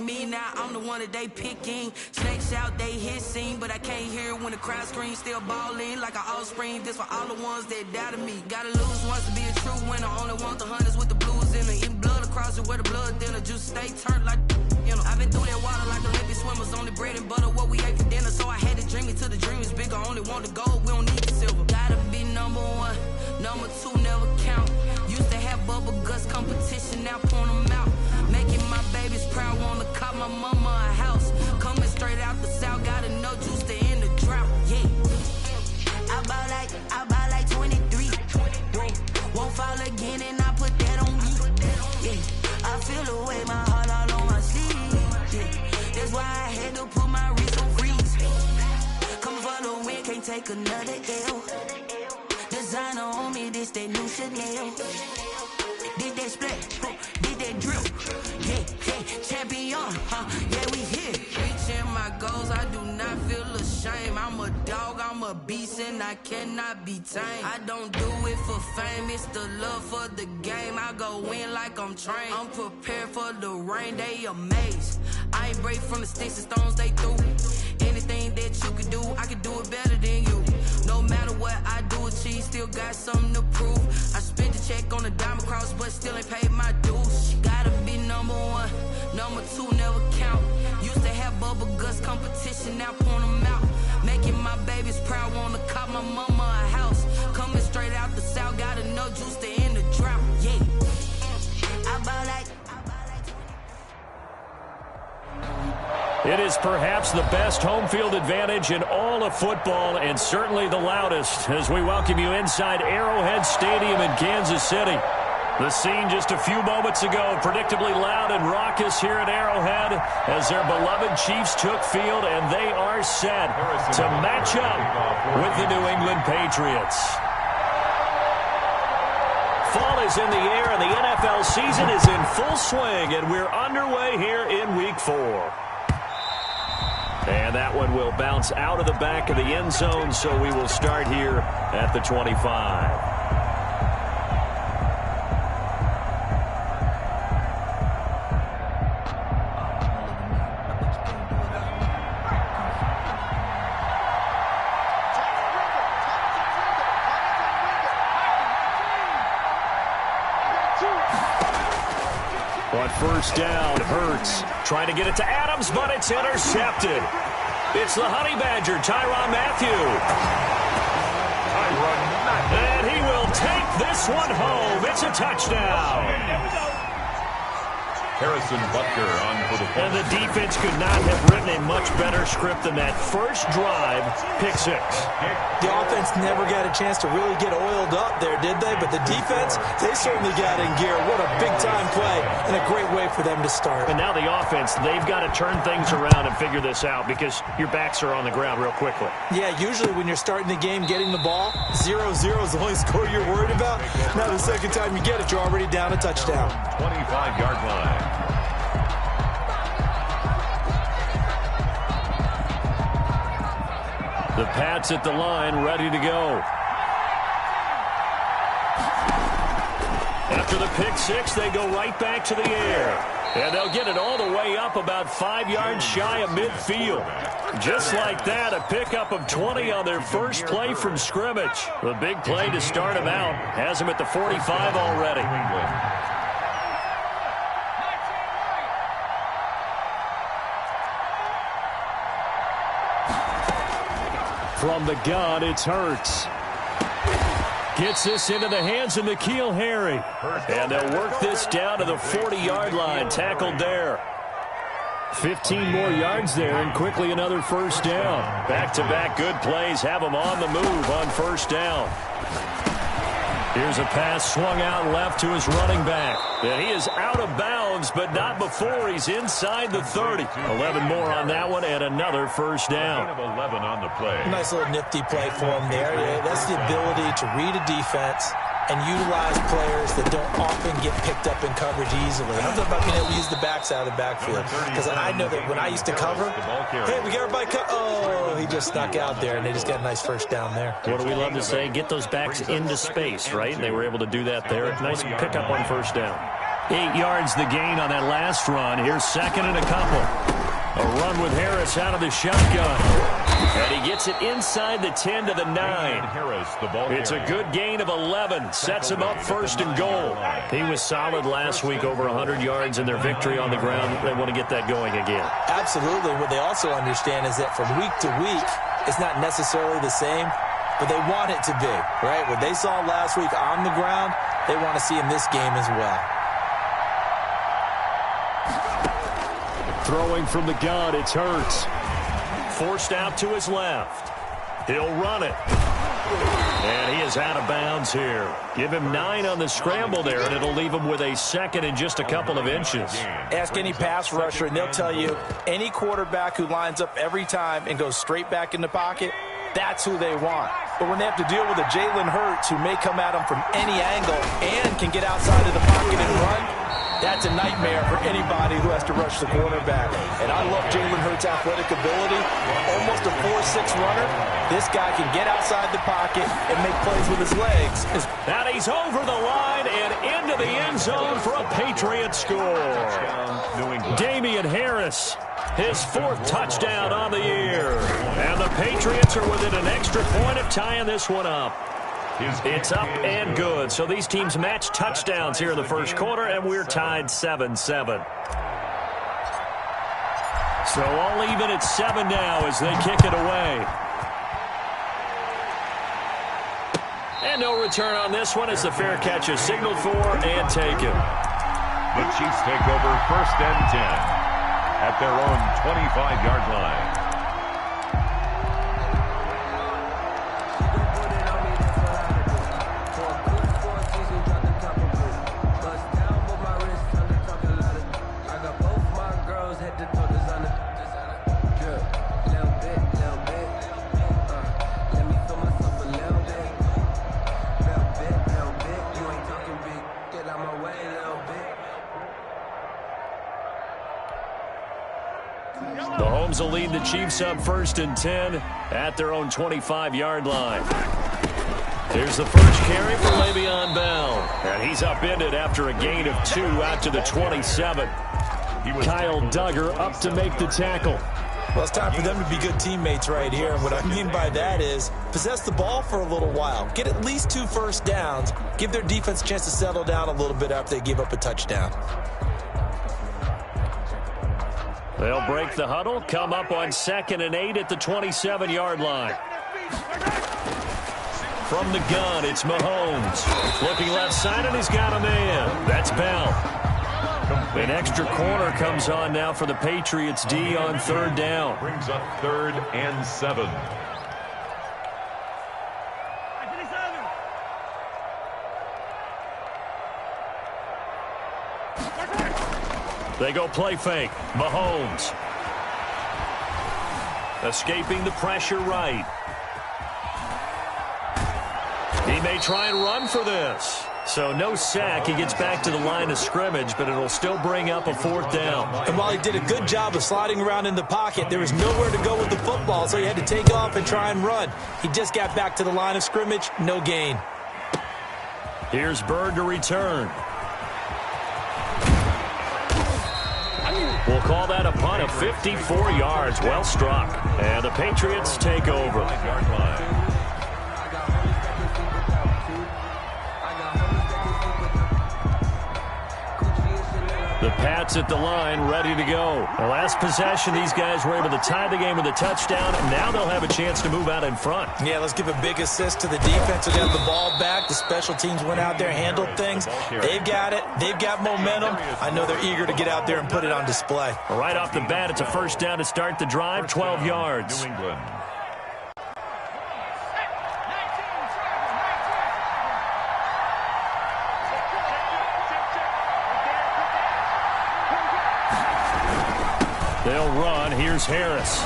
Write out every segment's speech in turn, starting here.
me, now I'm the one that they picking. Snakes out, they hissing, but I can't hear when the crowd screams. Still balling like an offspring. This for all the ones that doubted me. Gotta lose once to be a true winner. Only want the hunters with the blues in it. Eating blood across it where the blood dinner. Juice stay turned like, you know. I've been through that water like Olympic swimmers. Only bread and butter what we ate for dinner. So I had to dream it till the dream is bigger. Only want the gold, we don't need the silver. Gotta be number one, number two never count. Used to have bubble guts competition, now point them out. Making my babies proud, wanna cop my mama a house. Coming straight out the south, gotta know juice to end the drought. Yeah, I bought like 23. Won't fall again and I put that on me. Yeah, I feel the way, my heart all on my sleeve. Yeah, that's why I had to put my wrist on freeze. Coming for the win, can't take another L. Designer on me, this that new Chanel. Did that split, did that drill. Yeah, champion, yeah, we here. Reaching my goals, I do not feel ashamed. I'm a dog, I'm a beast, and I cannot be tamed. I don't do it for fame, it's the love for the game. I go in like I'm trained. I'm prepared for the rain, they amazed. I ain't break from the sticks and stones they threw. Anything that you could do, I could do it better than you. No matter what I do, achieve, still got something to prove. I spent the check on the diamond cross, but still ain't paid my dues. Gotta be number one, number two never count. Used to have bubble guts competition, now point them out. Making my babies proud, wanna cop my mama a house. Coming straight out the south, gotta know juice to end the drought. Yeah, I bought like. It is perhaps the best home field advantage in all of football, and certainly the loudest, as we welcome you inside Arrowhead Stadium in Kansas City. The scene just a few moments ago, predictably loud and raucous here at Arrowhead as their beloved Chiefs took field, and they are set to match up with the New England Patriots. Fall is in the air, and the NFL season is in full swing, and we're underway here in Week 4. And that one will bounce out of the back of the end zone, so we will start here at the 25. On first down, Hurts trying to get it to Adams, but it's intercepted. It's the Honey Badger, Tyrann Mathieu. And he will take this one home. It's a touchdown. Harrison Butker on for the point. And the defense could not have written a much better script than that first drive, pick six. The offense never got a chance to really get oiled up there, did they? But the defense, they certainly got in gear. What a big-time play and a great way for them to start. And now the offense, they've got to turn things around and figure this out because your backs are on the ground real quickly. Yeah, usually when you're starting the game, getting the ball, 0-0 is the only score you're worried about. Now the second time you get it, you're already down a touchdown. 25-yard line. The Pats at the line, ready to go. After the pick six, they go right back to the air. And they'll get it all the way up about 5 yards shy of midfield. Just like that, a pickup of 20 on their first play from scrimmage. The big play to start them out has them at the 45 already. From the gun, it's Hurts. Gets this into the hands of N'Keal Harry. And they'll work this down to the 40-yard line. Tackled there. 15 more yards there, and quickly another first down. Back-to-back good plays have them on the move on first down. Here's a pass swung out left to his running back. And he is out of bounds, but not before he's inside the 30. 11 more on that one, and another first down. 11 on the play. Nice little nifty play for him there. Yeah, that's the ability to read a defense and utilize players that don't often get picked up in coverage easily. I'm talking about being able to use the backs out of the backfield. Because I know that when I used to cover, hey, we got everybody oh, he just snuck out there, and they just got a nice first down there. What do we love to say? Get those backs into space, right? And they were able to do that there. Nice pickup on first down. 8 yards the gain on that last run. Here's second and a couple. A run with Harris out of the shotgun. And he gets it inside the 10 to the 9. It's a good gain of 11. Sets him up first and goal. He was solid last week, over 100 yards in their victory on the ground. They want to get that going again. Absolutely. What they also understand is that from week to week, it's not necessarily the same, but they want it to be, right? What they saw last week on the ground, they want to see in this game as well. Throwing from the gun, it's Hurts. Forced out to his left. He'll run it. And he is out of bounds here. Give him 9 on the scramble there, and it'll leave him with a second and just a couple of inches. Ask any pass rusher, and they'll tell you any quarterback who lines up every time and goes straight back in the pocket, that's who they want. But when they have to deal with a Jalen Hurts who may come at them from any angle and can get outside of the pocket and run, that's a nightmare for anybody who has to rush the quarterback. And I love Jalen Hurts' athletic ability. Almost a 4'6" runner. This guy can get outside the pocket and make plays with his legs. And he's over the line and into the end zone for a Patriot score. Damian Harris, his 4th touchdown on the year. And the Patriots are within an extra point of tying this one up. It's up and good. So these teams match touchdowns here in the first quarter, and we're tied 7-7. So all even at 7 now as they kick it away. And no return on this one as the fair catch is signaled for and taken. The Chiefs take over 1st and 10 at their own 25-yard line. The Holmes will lead the Chiefs up 1st and 10 at their own 25-yard line. Here's the first carry for Le'Veon Bell. And he's upended after a gain of 2 out to the 27. Kyle Duggar up to make the tackle. Well, it's time for them to be good teammates right here. And what I mean by that is possess the ball for a little while. Get at least 2 first downs. Give their defense a chance to settle down a little bit after they give up a touchdown. They'll break the huddle, come up on 2nd and 8 at the 27-yard line. From the gun, it's Mahomes. Looking left side, and he's got a man. That's Bell. An extra corner comes on now for the Patriots D on 3rd down. Brings up 3rd and 7. They go play fake. Mahomes. Escaping the pressure right. He may try and run for this. So no sack. He gets back to the line of scrimmage, but it'll still bring up a 4th down. And while he did a good job of sliding around in the pocket, there was nowhere to go with the football, so he had to take off and try and run. He just got back to the line of scrimmage. No gain. Here's Bird to return. We'll call that a punt of 54 yards. Well struck. And the Patriots take over. The Pats at the line, ready to go. The last possession, these guys were able to tie the game with a touchdown, and now they'll have a chance to move out in front. Yeah, let's give a big assist to the defense. They have the ball back. The special teams went out there, handled things. They've got it. They've got momentum. I know they're eager to get out there and put it on display. Right off the bat, it's a 1st down to start the drive, 12 yards. New England. They'll run. Here's Harris.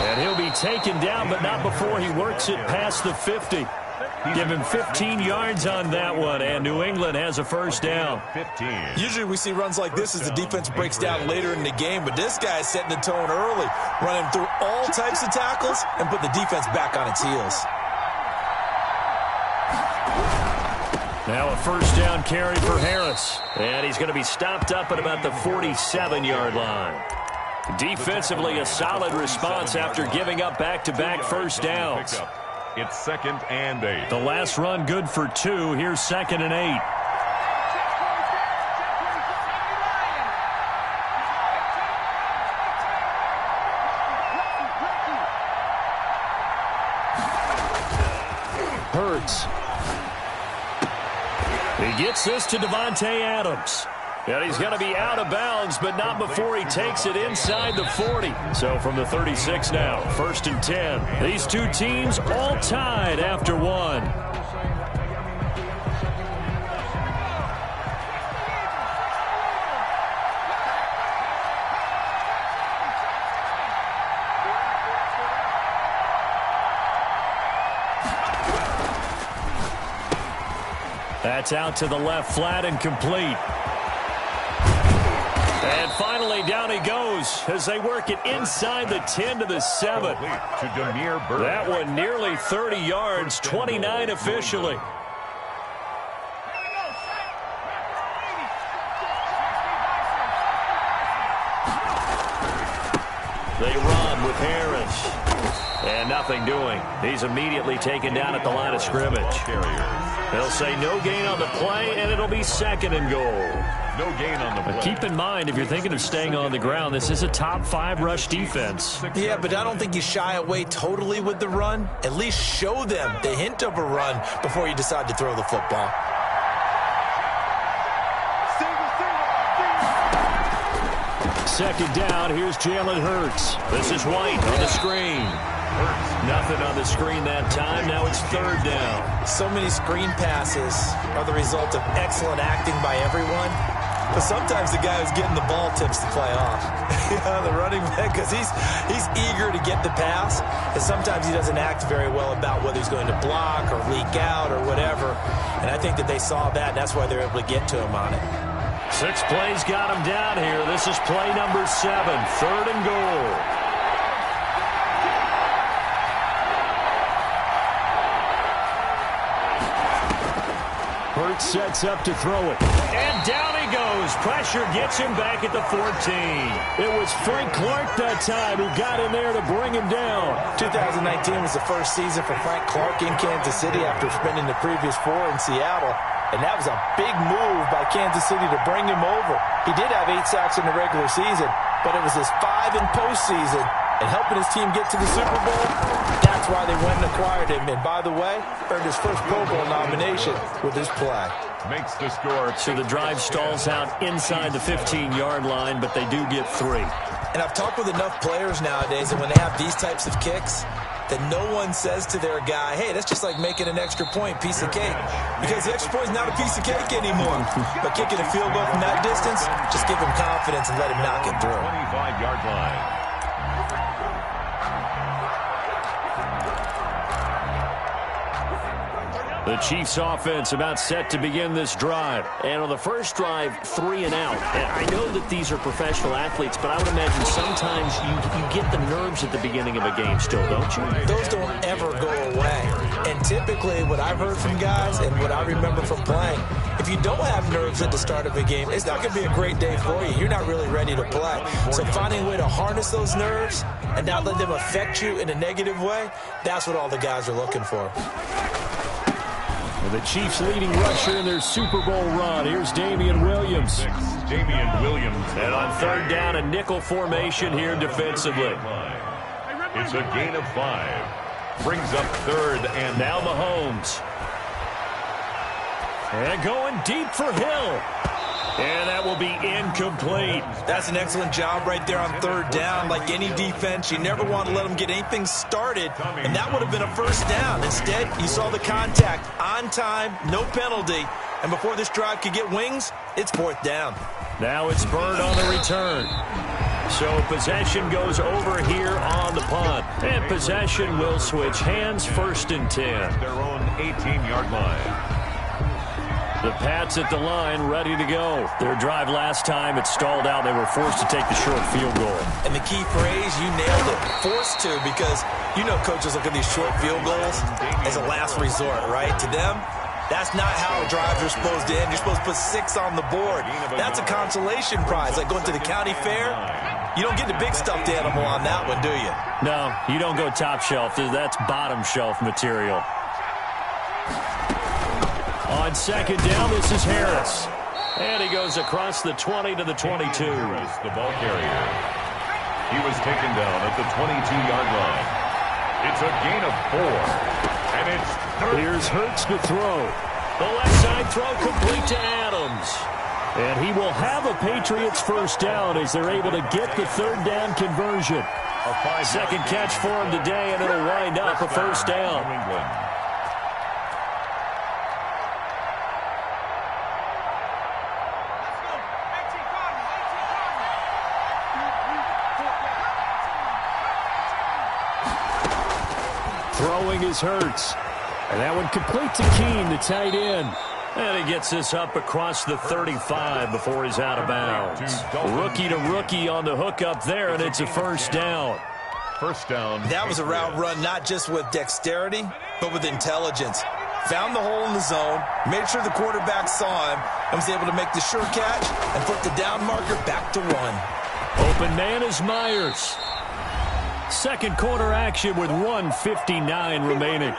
And he'll be taken down, but not before he works it past the 50. Give him 15 yards on that one, and New England has a 1st down. Usually we see runs like this as the defense breaks down later in the game, but this guy's setting the tone early, running through all types of tackles and put the defense back on its heels. Now a first down carry for Harris. And he's going to be stopped up at about the 47-yard line. Defensively, a solid response after giving up back-to-back first downs. It's 2nd and 8. The last run good for 2. Here's 2nd and 8. Hurts. He gets this to Davante Adams. And he's going to be out of bounds, but not before he takes it inside the 40. So from the 36 now, 1st and 10. These two teams all tied after one. That's out to the left, flat and complete. And finally, down he goes as they work it inside the 10 to the 7. That one nearly 30 yards, 29 officially. They run with Harris. And nothing doing. He's immediately taken down at the line of scrimmage. They'll say no gain on the play, and it'll be 2nd and goal. No gain on the play. Keep in mind, if you're thinking of staying on the ground, this is a top 5 rush defense. Yeah, but I don't think you shy away totally with the run. At least show them the hint of a run before you decide to throw the football. Second down, here's Jalen Hurts. This is White on the screen. Nothing on the screen that time. Now it's 3rd down. So many screen passes are the result of excellent acting by everyone. But sometimes the guy who's getting the ball tips the play off. The running back, because he's eager to get the pass. And sometimes he doesn't act very well about whether he's going to block or leak out or whatever. And I think that they saw that, and that's why they're able to get to him on it. 6 plays got him down here. This is play number 7, 3rd and goal. Hurts sets up to throw it. And down he goes. Pressure gets him back at the 14. It was Frank Clark that time who got in there to bring him down. 2019 was the first season for Frank Clark in Kansas City after spending the previous 4 in Seattle. And that was a big move by Kansas City to bring him over. He did have 8 sacks in the regular season, but it was his 5 in postseason. And helping his team get to the Super Bowl, that's why they went and acquired him. And by the way, earned his first Pro Bowl nomination with his play. Makes the score. So the drive stalls out inside the 15-yard line, but they do get 3. And I've talked with enough players nowadays, and when they have these types of kicks, that no one says to their guy, hey, that's just like making an extra point, piece of cake. Because the extra point is not a piece of cake anymore. But kicking a field goal from that distance, just give him confidence and let him knock it through. 25-yard line. The Chiefs offense about set to begin this drive. And on the first drive, 3 and out. And I know that these are professional athletes, but I would imagine sometimes you get the nerves at the beginning of a game still, don't you? Those don't ever go away. And typically what I've heard from guys and what I remember from playing, if you don't have nerves at the start of a game, it's not going to be a great day for you. You're not really ready to play. So finding a way to harness those nerves and not let them affect you in a negative way, that's what all the guys are looking for. The Chiefs leading rusher in their Super Bowl run. Here's Damian Williams. Damian Williams. And on 3rd down, a nickel formation here defensively. It's a gain of 5. Brings up 3rd and now Mahomes. And going deep for Hill. And that will be incomplete. That's an excellent job right there on 3rd down. Like any defense, you never want to let them get anything started, and that would have been a first down. Instead, you saw the contact on time, no penalty, and before this drive could get wings, it's 4th down. Now it's Bird on the return. So possession goes over here on the punt, and possession will switch hands, 1st and 10. Their own 18-yard line. The Pats at the line, ready to go. Their drive last time, it stalled out. They were forced to take the short field goal. And the key phrase, you nailed it, forced to, because you know coaches look at these short field goals as a last resort, right? To them, That's not how drives are supposed to end. You're supposed to put 6 on the board. That's a consolation prize, like going to the county fair. You don't get the big stuffed animal on that one, do you? No, you don't go top shelf. That's bottom shelf material. On second down, this is Harris. And he goes across the 20 to the 22. Harris, the ball carrier. He was taken down at the 22-yard line. It's a gain of 4. And it's third. Here's Hurts to throw. The left side throw complete to Adams. And he will have a Patriots first down as they're able to get the third down conversion. Second catch for him today, and it'll wind up a first down. Throwing is Hurts. And that one complete to Keene, the tight end. And he gets this up across the 35 before he's out of bounds. Rookie to rookie on the hook up there, and it's a first down. First down. That was a route run not just with dexterity, but with intelligence. Found the hole in the zone, made sure the quarterback saw him, and was able to make the sure catch and put the down marker back to 1. Open man is Myers. Second quarter action with 1:59 remaining.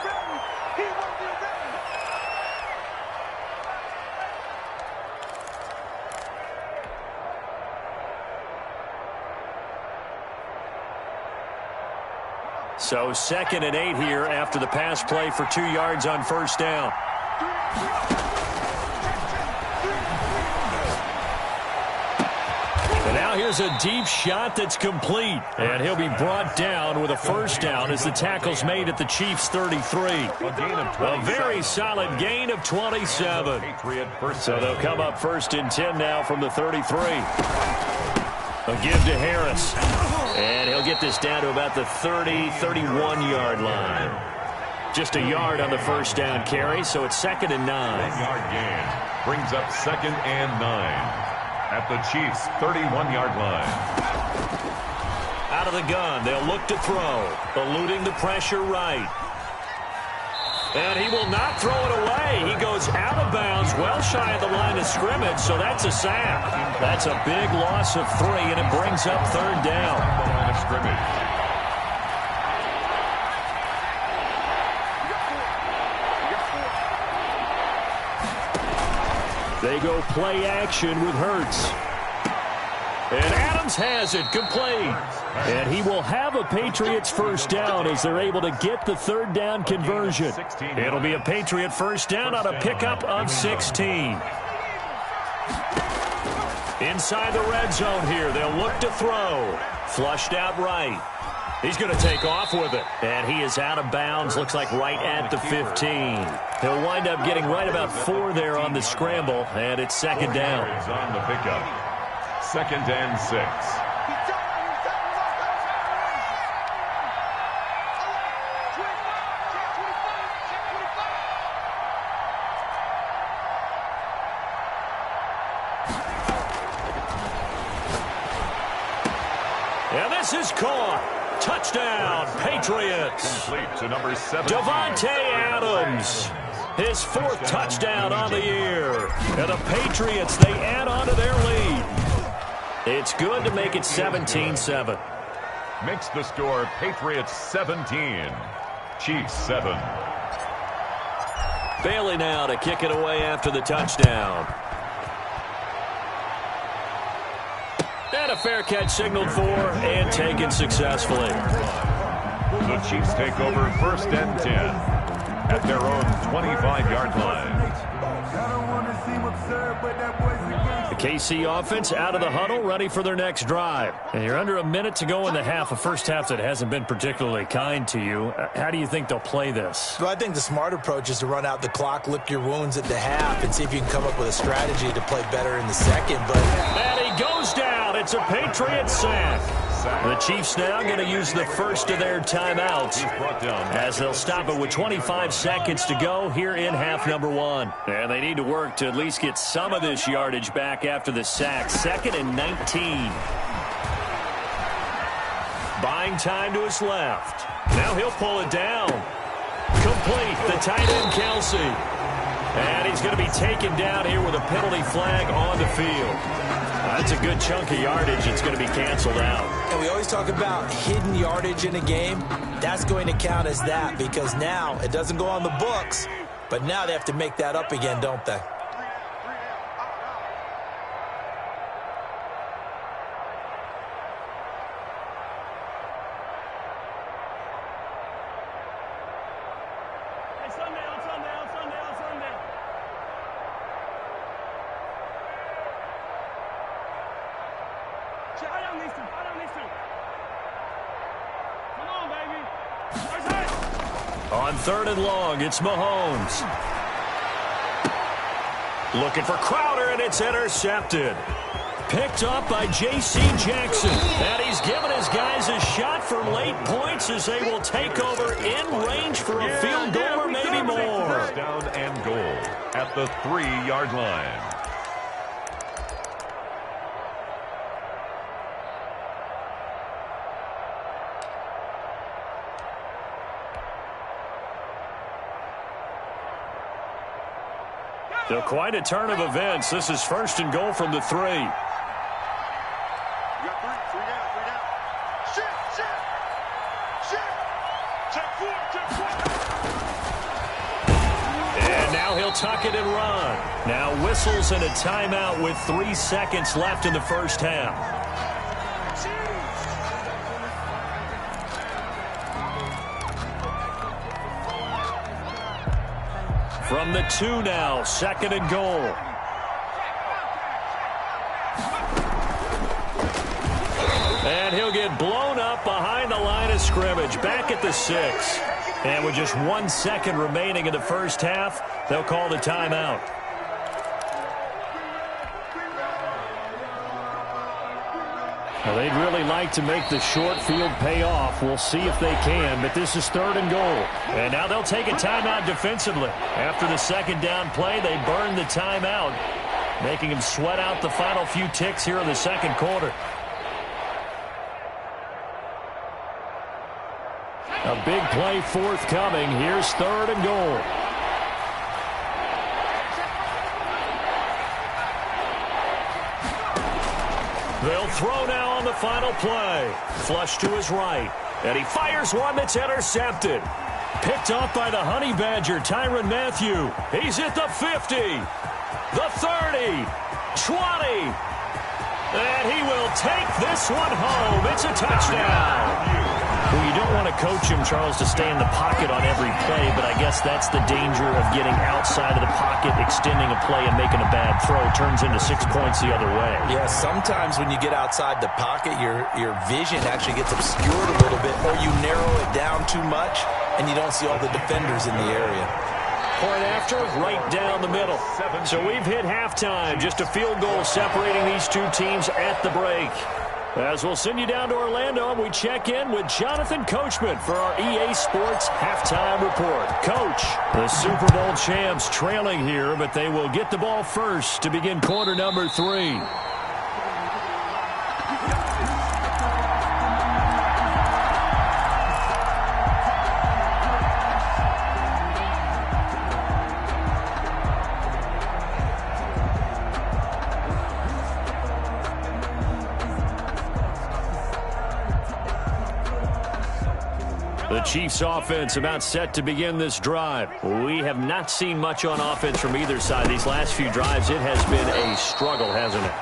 So 2nd and 8 here after the pass play for 2 yards on first down. And now here's a deep shot that's complete. And he'll be brought down with a first down as the tackle's made at the Chiefs' 33. A very solid gain of 27. So they'll come up 1st and 10 now from the 33. A give to Harris. And he'll get this down to about the 30, 31-yard line. Just a yard on the first down carry, so it's 2nd and 9. 1-yard gain brings up 2nd and 9 at the Chiefs' 31-yard line. Out of the gun, they'll look to throw, eluding the pressure right. And he will not throw it away. He goes out of bounds, well shy of the line of scrimmage, so that's a sack. That's a big loss of 3, and it brings up 3rd down. The line of scrimmage. They go play action with Hurts. And Adams has it complete. And he will have a Patriots first down as they're able to get the third down conversion. It'll be a Patriot first down on a pickup of 16. Inside the red zone here, they'll look to throw. Flushed out right. He's going to take off with it. And he is out of bounds, looks like right at the 15. He'll wind up getting right about 4 there on the scramble, and it's 2nd down. On the pickup. 2nd and 6. And this is caught. Touchdown, Patriots. Complete to number 7. Davante Adams. His 4th touchdown on the year. And the Patriots, they add on to their lead. It's good to make it 17-7. Makes the score Patriots 17. Chiefs 7. Bailey now to kick it away after the touchdown. And a fair catch signaled for and taken successfully. The Chiefs take over 1st and 10 at their own 25-yard line. The KC offense out of the huddle, ready for their next drive. And you're under a minute to go in the half, a first half that hasn't been particularly kind to you. How do you think they'll play this? Well, I think the smart approach is to run out the clock, lick your wounds at the half, and see if you can come up with a strategy to play better in the second. But and he goes down. It's a Patriot sack. The Chiefs now going to use the first of their timeouts as they'll stop it with 25 seconds to go here in half number 1. And they need to work to at least get some of this yardage back after the sack. 2nd and 19. Buying time to his left. Now he'll pull it down. Complete. The tight end, Kelsey. And he's going to be taken down here with a penalty flag on the field. That's a good chunk of yardage. It's going to be canceled out. And we always talk about hidden yardage in a game. That's going to count as that because now it doesn't go on the books, but now they have to make that up again, don't they? On 3rd and long, it's Mahomes. Looking for Crowder, and it's intercepted. Picked up by J.C. Jackson. And he's given his guys a shot for late points as they will take over in range for a field goal or maybe more. First down and goal at the 3-yard line. So quite a turn of events. This is 1st and goal from the 3. You got 3 down. Shift. Check 4. And now he'll tuck it and run. Now whistles and a timeout with 3 seconds left in the first half. From the 2 now, 2nd and goal. And he'll get blown up behind the line of scrimmage, back at the 6. And with just 1 second remaining in the first half, they'll call the timeout. Well, they'd really like to make the short field pay off. We'll see if they can, but this is 3rd and goal. And now they'll take a timeout defensively. After the 2nd down play, they burn the timeout, making them sweat out the final few ticks here in the 2nd quarter. A big play forthcoming. Here's 3rd and goal. They'll throw now on the final play. Flush to his right. And he fires one that's intercepted. Picked off by the Honey Badger, Tyrann Mathieu. He's at the 50, the 30, 20. And he will take this one home. It's a touchdown. Well, you don't want to coach him, Charles, to stay in the pocket on every play, but I guess that's the danger of getting outside of the pocket, extending a play, and making a bad throw. Turns into 6 points the other way. Yeah, sometimes when you get outside the pocket, your vision actually gets obscured a little bit, or you narrow it down too much, and you don't see all the defenders in the area. Point after, right down the middle. So we've hit halftime. Just a field goal separating these two teams at the break. As we'll send you down to Orlando, and we check in with Jonathan Coachman for our EA Sports Halftime Report. Coach, the Super Bowl champs trailing here, but they will get the ball first to begin quarter number 3. The Chiefs offense about set to begin this drive. We have not seen much on offense from either side. These last few drives, it has been a struggle, hasn't it?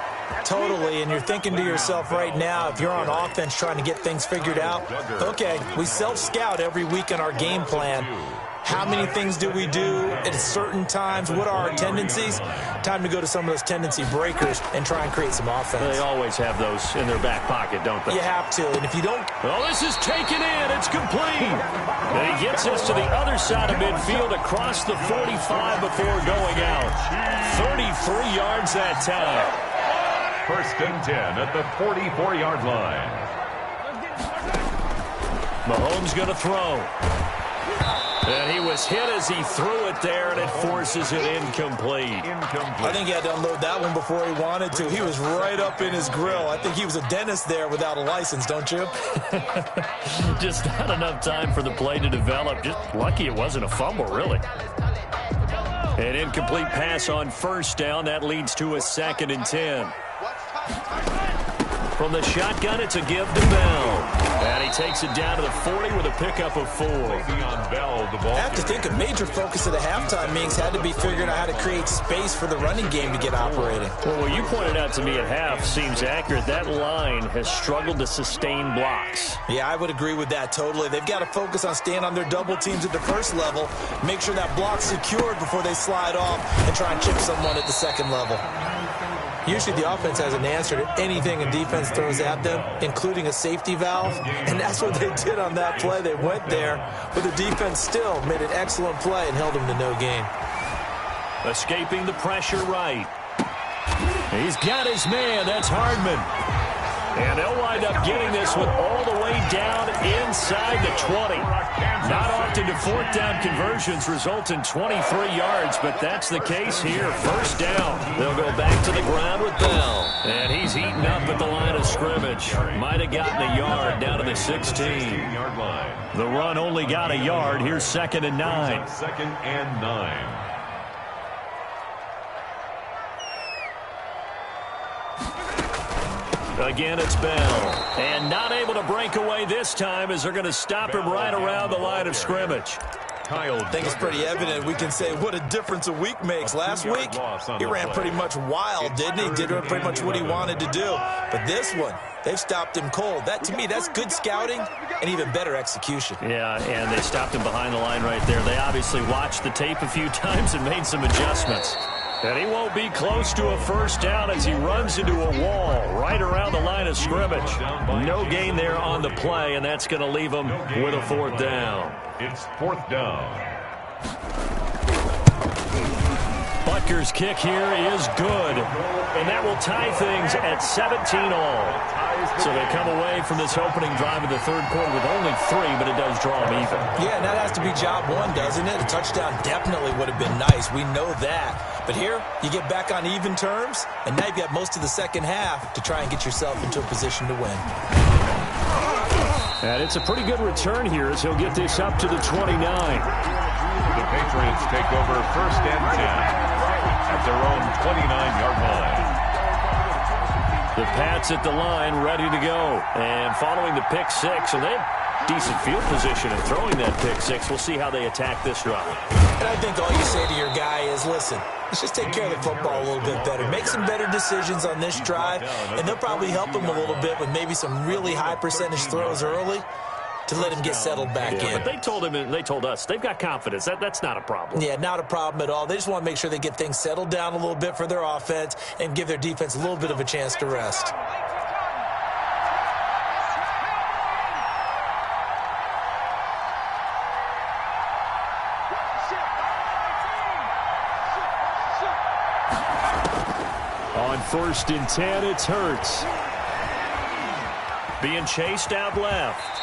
Totally, and you're thinking to yourself right now, if you're on offense trying to get things figured out, okay, we self-scout every week in our game plan. How many things do we do at certain times? What are our tendencies? Time to go to some of those tendency breakers and try and create some offense. They always have those in their back pocket, don't they? You have to, and if you don't... Well, this is taken in. It's complete. And he gets us to the other side of midfield across the 45 before going out. 33 yards that time. 1st and 10 at the 44-yard line. Mahomes going to throw. And he was hit as he threw it there, and it forces it incomplete. I think he had to unload that one before he wanted to. He was right up in his grill. I think he was a dentist there without a license, don't you? Just not enough time for the play to develop. Just lucky it wasn't a fumble, really. An incomplete pass on first down. That leads to a 2nd and 10. From the shotgun, it's a give to Bell. And he takes it down to the 40 with a pickup of 4. I have to think a major focus of the halftime meetings had to be figuring out how to create space for the running game to get operating. Well, what you pointed out to me at half seems accurate. That line has struggled to sustain blocks. Yeah, I would agree with that totally. They've got to focus on staying on their double teams at the first level, make sure that block's secured before they slide off and try and chip someone at the second level. Usually the offense has an answer to anything a defense throws at them, including a safety valve. And that's what they did on that play. They went there, but the defense still made an excellent play and held them to no gain. Escaping the pressure right. He's got his man. That's Hardman. And they'll wind up getting this one all the way down inside the 20. Not often do 4th down conversions result in 23 yards, but that's the case here. First down. They'll go back to the ground with Bell. And he's eaten up at the line of scrimmage. Might have gotten a yard down to the 16. The run only got a yard. Here's 2nd and 9. 2nd and 9. Again, it's Bell. And not able to break away this time as they're going to stop him right around the line of scrimmage. I think it's pretty evident. We can say what a difference a week makes. Last week, he ran pretty much wild, didn't he? Did pretty much what he wanted to do. But this one, they've stopped him cold. That, to me, that's good scouting and even better execution. Yeah, and they stopped him behind the line right there. They obviously watched the tape a few times and made some adjustments. And he won't be close to a first down as he runs into a wall right around the line of scrimmage. No gain there on the play, and that's going to leave him with a 4th down. It's 4th down. Butker's kick here is good, and that will tie things at 17-all. So they come away from this opening drive of the 3rd quarter with only 3, but it does draw them even. Yeah, and that has to be job 1, doesn't it? A touchdown definitely would have been nice. We know that. But here, you get back on even terms, and now you've got most of the second half to try and get yourself into a position to win. And it's a pretty good return here as he'll get this up to the 29. The Patriots take over 1st and 10 at their own 29-yard line. The Pats at the line, ready to go. And following the pick 6, and they have decent field position in throwing that pick 6. We'll see how they attack this drive. And I think all you say to your guy is, listen, let's just take care of the football a little bit better. Make some better decisions on this drive, and they'll probably help him a little bit with maybe some really high percentage throws early to let him get settled back in. But they told him, and they told us, they've got confidence. That's not a problem. Yeah, not a problem at all. They just want to make sure they get things settled down a little bit for their offense and give their defense a little bit of a chance to rest. On 1st and 10, it's Hurts. Being chased out left.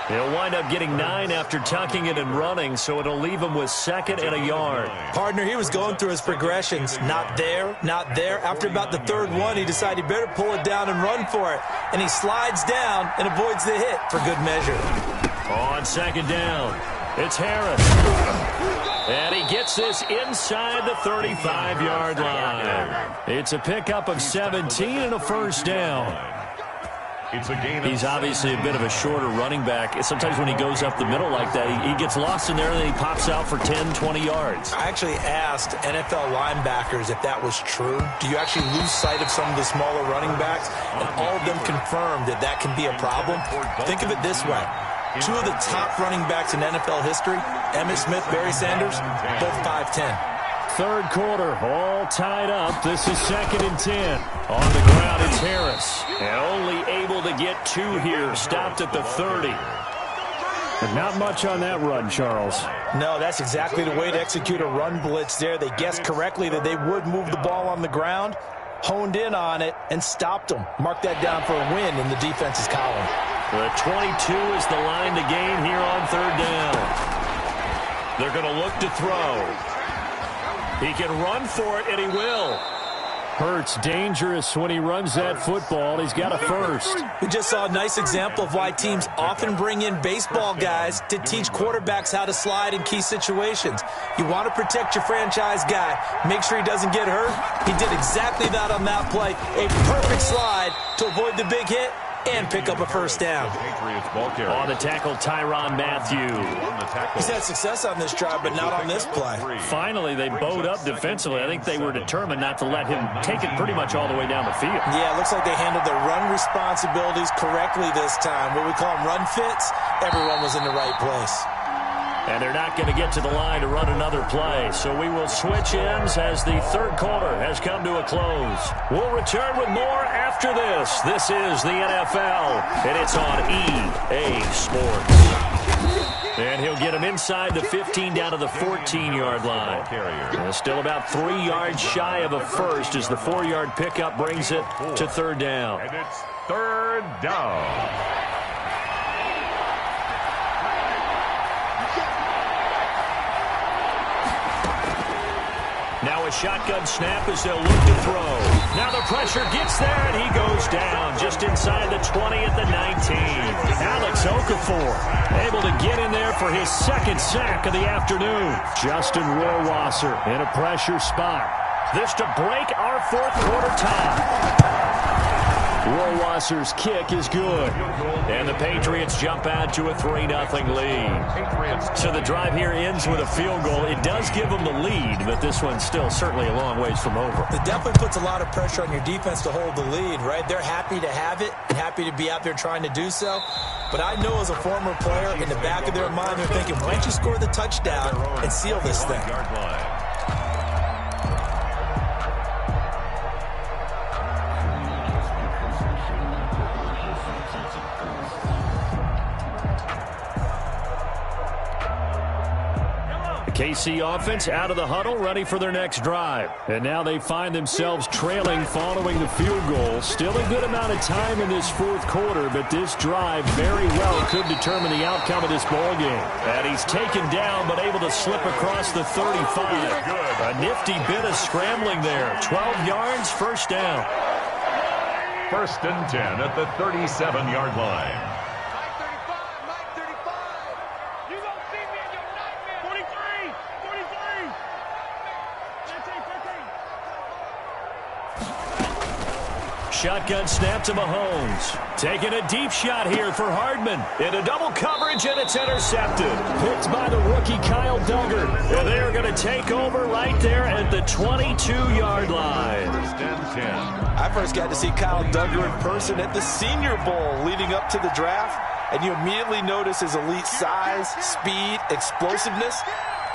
He'll wind up getting 9 after tucking it and running, so it'll leave him with 2nd and a yard. Partner, he was going through his progressions. Not there, not there. After about the 3rd one, he decided he better pull it down and run for it. And he slides down and avoids the hit for good measure. On 2nd down, it's Harris. And he gets this inside the 35-yard line. It's a pickup of 17 and a first down. It's a gain. He's obviously a bit of a shorter running back. Sometimes when he goes up the middle like that, he gets lost in there and then he pops out for 10, 20 yards. I actually asked NFL linebackers if that was true. Do you actually lose sight of some of the smaller running backs? And all of them confirmed that that can be a problem. Think of it this way. 2 of the top running backs in NFL history, Emmitt Smith, Barry Sanders, both 5'10". 3rd quarter, all tied up. This is 2nd and 10. On the ground, it's Harris. And only able to get 2 here. Stopped at the 30. But not much on that run, Charles. No, that's exactly the way to execute a run blitz there. They guessed correctly that they would move the ball on the ground, honed in on it, and stopped them. Mark that down for a win in the defense's column. The 22 is the line to gain here on 3rd down. They're going to look to throw. He can run for it, and he will. Hurts dangerous when he runs that football. He's got a first. We just saw a nice example of why teams often bring in baseball guys to teach quarterbacks how to slide in key situations. You want to protect your franchise guy. Make sure he doesn't get hurt. He did exactly that on that play. A perfect slide to avoid the big hit and pick up a first down. On the tackle, Tyrann Mathieu. He's had success on this drive, but not on this play. Finally, they bowed up defensively. I think they were determined not to let him take it pretty much all the way down the field. Yeah, it looks like they handled their run responsibilities correctly this time. What we call them run fits, everyone was in the right place. And they're not going to get to the line to run another play. So we will switch ends as the third quarter has come to a close. We'll return with more after this. This is the NFL, and it's on EA Sports. And he'll get him inside the 15 down to the 14-yard line. And still about 3 yards shy of a first as the 4-yard pickup brings it to third down. And it's third down. Now a shotgun snap as they'll look to throw. Now the pressure gets there, and he goes down just inside the 20 at the 19. Alex Okafor able to get in there for his second sack of the afternoon. Justin Rohrwasser in a pressure spot. This to break our fourth quarter tie. Rohrwasser's kick is good. And the Patriots jump out to a 3-0 lead. So the drive here ends with a field goal. It does give them the lead, but this one's still certainly a long ways from over. It definitely puts a lot of pressure on your defense to hold the lead, right? They're happy to have it and happy to be out there trying to do so. But I know as a former player, in the back of their mind, they're thinking, why don't you score the touchdown and seal this thing? KC offense out of the huddle, ready for their next drive. And now they find themselves trailing following the field goal. Still a good amount of time in this fourth quarter, but this drive very well could determine the outcome of this ballgame. And he's taken down, but able to slip across the 35. A nifty bit of scrambling there. 12 yards, first down. First and 10 at the 37-yard line. Shotgun snap to Mahomes. Taking a deep shot here for Hardman. Into double coverage, and it's intercepted. Picked by the rookie Kyle Duggar. And they're going to take over right there at the 22-yard line. First and 10. I first got to see Kyle Duggar in person at the Senior Bowl leading up to the draft, and you immediately notice his elite size, speed, explosiveness,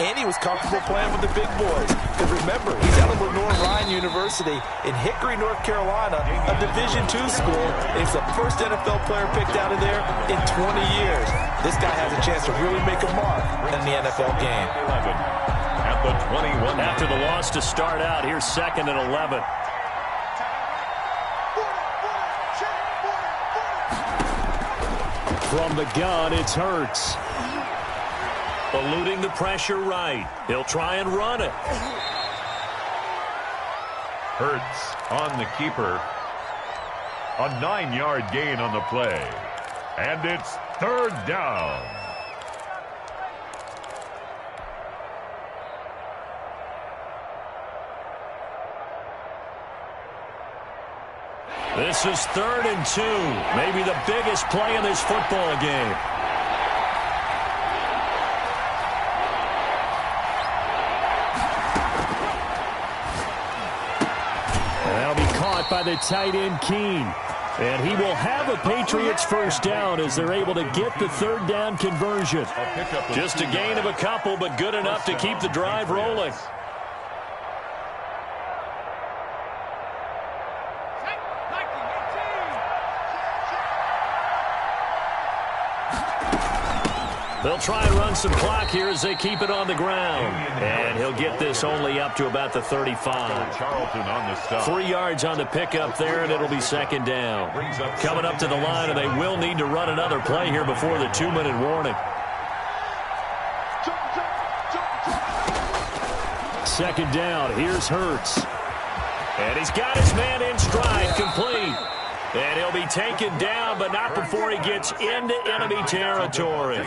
and he was comfortable playing with the big boys. Because remember, he's out of Lenoir-Rhyne University in Hickory, North Carolina, a Division II school, and he's the first NFL player picked out of there in 20 years. This guy has a chance to really make a mark in the NFL game. 11 at the 21. After the loss to start out, here's second and 11. From the gun, it's Hurts. Eluding the pressure right. He'll try and run it. Hurts on the keeper. A 9-yard gain on the play. And it's third down. This is 3rd and 2. Maybe the biggest play in this football game. By the tight end, Keene. And he will have a Patriots first down as they're able to get the third down conversion. Just a gain of a couple, but good enough to keep the drive rolling. They'll try and run some clock here as they keep it on the ground. And he'll get this only up to about the 35. Charlton on the stop. 3 yards on the pickup there, and it'll be second down. Coming up to the line, and they will need to run another play here before the 2-minute warning. Second down, here's Hurts. And he's got his man in stride, complete. And he'll be taken down, but not before he gets into enemy territory.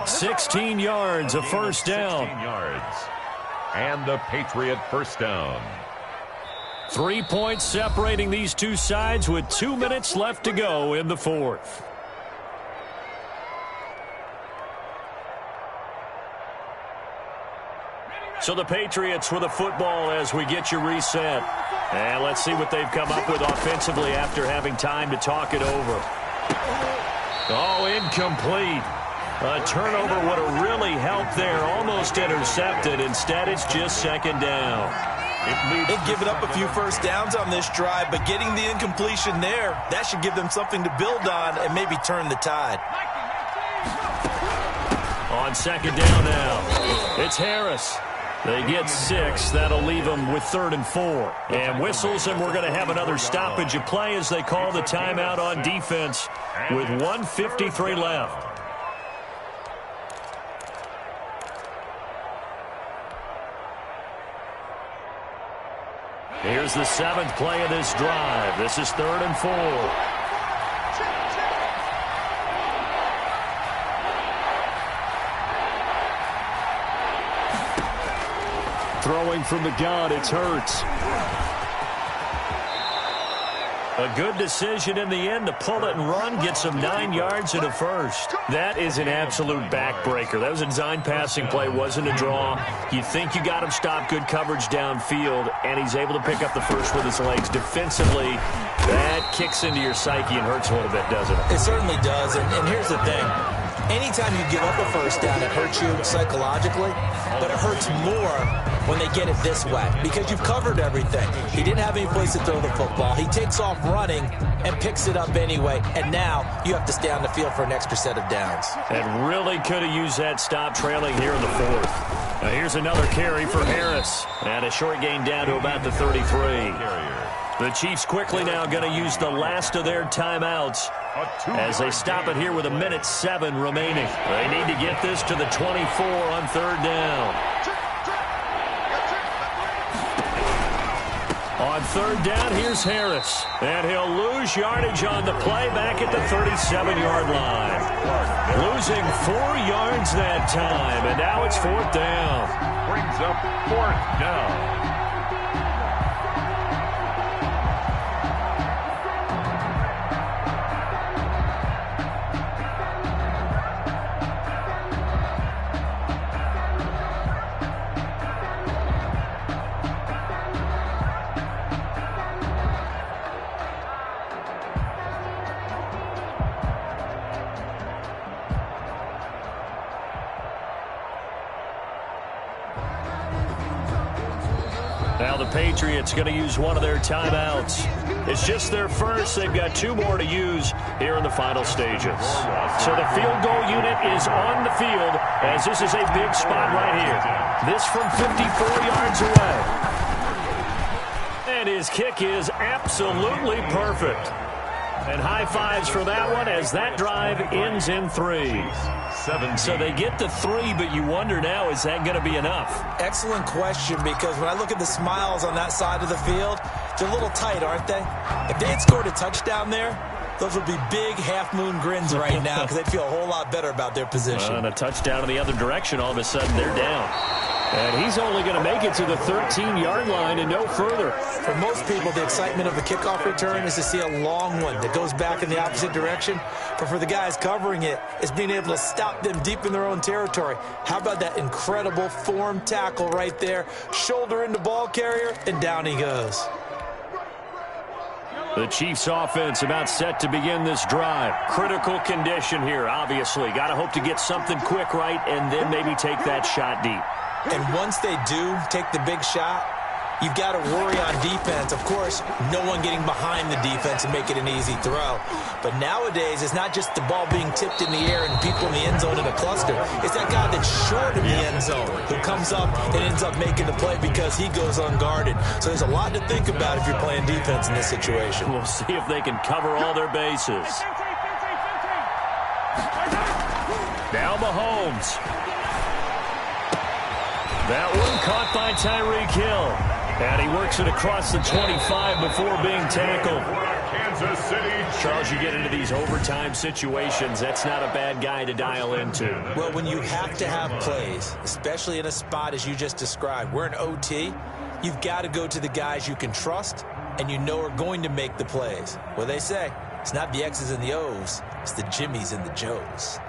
16 yards, a first down. 16 yards. And the Patriot first down. 3 points separating these two sides with 2 minutes left to go in the fourth. So the Patriots with the football as we get you reset. And let's see what they've come up with offensively after having time to talk it over. Oh, incomplete. A turnover would have really helped there. Almost intercepted. Instead, it's just second down. They've given up a few first downs on this drive, but getting the incompletion there, that should give them something to build on and maybe turn the tide. On second down now, it's Harris. They get 6. That'll leave them with 3rd and 4. And whistles, and we're going to have another stoppage of play as they call the timeout on defense with 1:53 left. Here's the 7th play of this drive. This is 3rd and 4. Throwing from the gun, it's Hurts. A good decision in the end to pull it and run, get some 9 yards and a first. That is an absolute backbreaker. That was a design passing play, wasn't a draw. You think you got him stopped, good coverage downfield, and he's able to pick up the first with his legs. Defensively, that kicks into your psyche and hurts a little bit, doesn't it? It certainly does, and here's the thing. Anytime you give up a first down, it hurts you psychologically, but it hurts more when they get it this way because you've covered everything. He didn't have any place to throw the football. He takes off running and picks it up anyway, and now you have to stay on the field for an extra set of downs. And really could have used that stop trailing here in the fourth. Now here's another carry for Harris, and a short gain down to about the 33. The Chiefs quickly now going to use the last of their timeouts as they stop it here with 1:07 remaining. They need to get this to the 24 on 3rd down. On 3rd down, here's Harris. And he'll lose yardage on the play back at the 37-yard line. Losing 4 yards that time, and now it's 4th down. Brings up 4th down. Now the Patriots going to use one of their timeouts. It's just their first. They've got 2 more to use here in the final stages. So the field goal unit is on the field as this is a big spot right here. This from 54 yards away. And his kick is absolutely perfect. And high fives for that one as that drive ends in 3. So they get to 3, but you wonder now, is that going to be enough? Excellent question, because when I look at the smiles on that side of the field, they're a little tight, aren't they? If they had scored a touchdown there, those would be big half-moon grins right now because they'd feel a whole lot better about their position. And a touchdown in the other direction, all of a sudden they're down. And he's only going to make it to the 13-yard line and no further. For most people, the excitement of a kickoff return is to see a long one that goes back in the opposite direction. But for the guys covering it, it's being able to stop them deep in their own territory. How about that incredible form tackle right there? Shoulder into ball carrier, and down he goes. The Chiefs offense about set to begin this drive. Critical condition here, obviously. Got to hope to get something quick right and then maybe take that shot deep. And once they do take the big shot, you've got to worry on defense. Of course, no one getting behind the defense and make it an easy throw. But nowadays, it's not just the ball being tipped in the air and people in the end zone in a cluster. It's that guy that's short of the end zone who comes up and ends up making the play because he goes unguarded. So there's a lot to think about if you're playing defense in this situation. We'll see if they can cover all their bases. Now Mahomes. That one caught by Tyreek Hill. And he works it across the 25 before being tackled. Kansas City. Charles, you get into these overtime situations, that's not a bad guy to dial into. Well, when you have to have plays, especially in a spot as you just described, we're in OT, you've got to go to the guys you can trust and you know are going to make the plays. Well, they say it's not the X's and the O's, it's the Jimmys and the Joes.